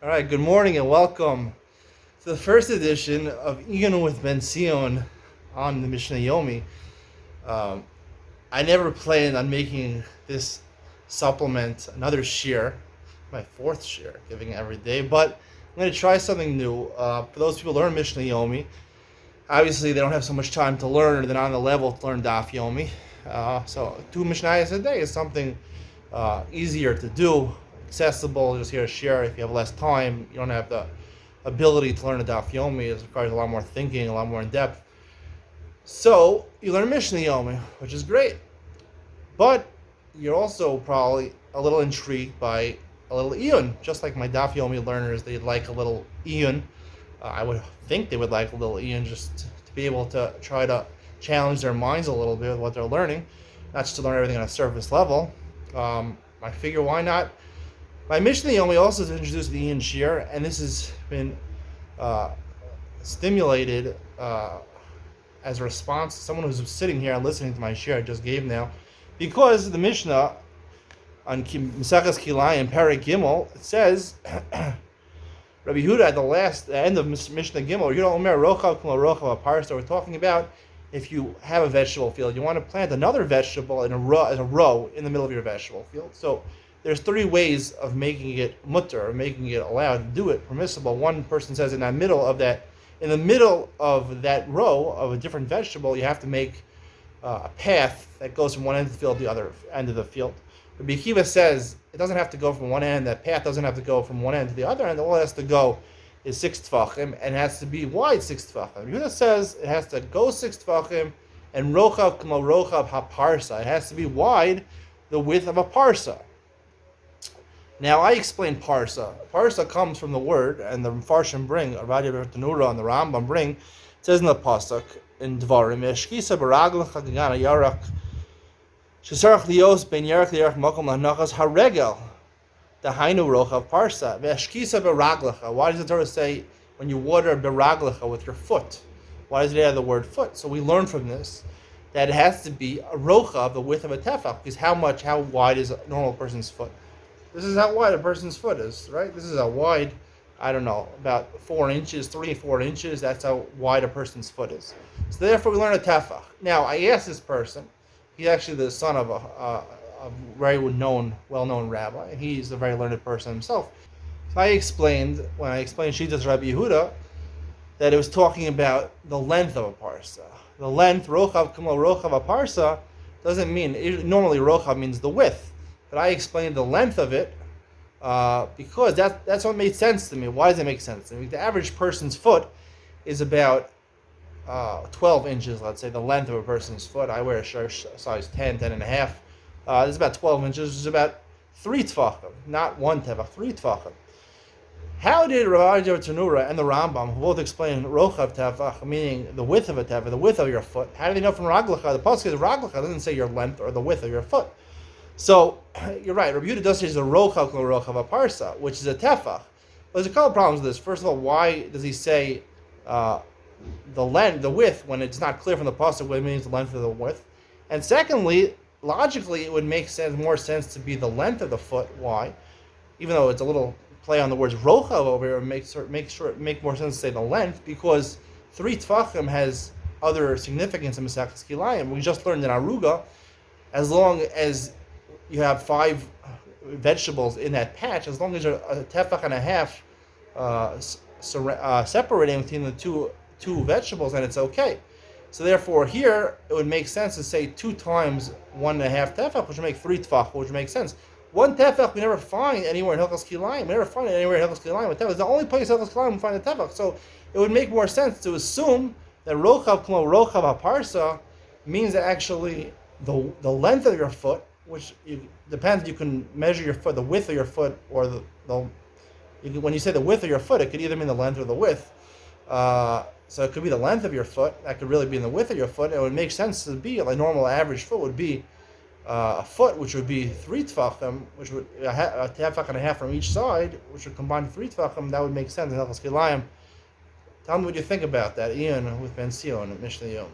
All right, good morning and welcome to the first edition of Iyun with Benzion on the Mishna Yomi. Um, I never planned on making this supplement another shear, my fourth shear, giving it every day, but I'm going to try something new. For those people who learn Mishna Yomi, obviously they don't have so much time to learn, or they're not on the level to learn Daf Yomi. So 2 Mishnayos a day is something easier to do, accessible. Just here to share. If you have less time, you don't have the ability to learn a Daf Yomi. It requires a lot more thinking, a lot more in depth. So you learn Mishnah Yomi, which is great. But you're also probably a little intrigued by a little Iyun. Just like my Daf Yomi learners, they'd like a little Iyun. I would think they would like a little Iyun just to be able to try to challenge their minds a little bit with what they're learning, not just to learn everything on a surface level. I figure, why not? My Mishnah Yomi also is introduced the Iyun Shir, and this has been stimulated as a response to someone who's sitting here and listening to my shir I just gave now, because the Mishnah on Maseches Kilayim, Perek Gimel, it says, Rabbi Yehuda at the end of Mishnah Gimel, Yehuda Omer Rochav K'mo Rochav Aparsa. We're talking about if you have a vegetable field, you want to plant another vegetable in a row in the middle of your vegetable field. So there's 3 ways of making it mutter, or making it allowed to do it, permissible. One person says in the middle of that row of a different vegetable, you have to make a path that goes from one end of the field to the other end of the field. Rabbi Akiva says it doesn't have to go from one end. That path doesn't have to go from one end to the other end. All it has to go is 6 tfachim, and it has to be wide 6 tfachim. Yehuda says it has to go 6 tfachim, and rochav k'mo rochav haparsa. It has to be wide, the width of a parsa. Now, I explained parsa. Parsa comes from the word, and the Mfarshim bring, Arvadia Bertanura and the Rambam bring, it says in the Pasuk, in Dvarim, Eshkisa b'raglecha gagana yarak, shesarach lios ben yarak liyarak makom lahnachas haregel, dahainu rochav parsa, ve'eshkisa b'raglecha. Why does the Torah say, when you water b'raglecha, with your foot? Why does it add the word foot? So we learn from this that it has to be a rochav, the width of a tefach, because how wide is a normal person's foot? This is how wide a person's foot is, right? This is how wide, I don't know, about 4 inches, 3-4 inches. That's how wide a person's foot is. So therefore, we learn a tefach. Now, I asked this person. He's actually the son of a very well-known rabbi, and he's a very learned person himself. So when I explained Shitas Rabbi Yehuda, that it was talking about the length of a parsa. The length, rochav k'mo rochav a parsa, doesn't mean, normally rochav means the width. But I explained the length of it because that's what made sense to me. Why does it make sense to me? The average person's foot is about 12 inches, let's say, the length of a person's foot. I wear a shirt size 10 and a half. It's about 12 inches, which is about 3 tefachim, not 1 tefach, 3 tefachim. How did Rav Tanura and the Rambam, who both explain rochav tefach, meaning the width of a tefach, the width of your foot, how do they know from raglecha? The pasuk is raglecha, doesn't say your length or the width of your foot. So, you're right, Rabbi Yehuda does say the rochav k'mo rochav a parsa, which is a tefach. But there's a couple of problems with this. First of all, why does he say the width, when it's not clear from the pasuk what it means the length of the width? And secondly, logically, it would make more sense to be the length of the foot. Why? Even though it's a little play on the words rochav over here, it make more sense to say the length, because 3 tefachim has other significance in Maseches Kilayim. We just learned in Aruga, as long as you have 5 vegetables in that patch, as long as you're a tefach and a half separating between the two vegetables, and it's okay. So therefore, here it would make sense to say 2 times 1.5 tefach, which would make 3 tefach, which would make sense. 1 tefach we never find anywhere in Hilchos Kilayim. We never find it anywhere in Hilchos Kilayim with tefach. It's the only place in Hilchos Kilayim we find a tefach. So it would make more sense to assume that rochav k'mo rochav haparsa means that actually the length of your foot, which depends. You can measure your foot, the width of your foot, or when you say the width of your foot, it could either mean the length or the width. So it could be the length of your foot. That could really be in the width of your foot. It would make sense to be a normal average foot would be a foot, which would be 3 tefachim, which would a tefach and a half from each side, which would combine 3 tefachim. That would make sense in Hilchos Kilayim. Tell me what you think about that, Iyun with Benzion and Mishna Yomi.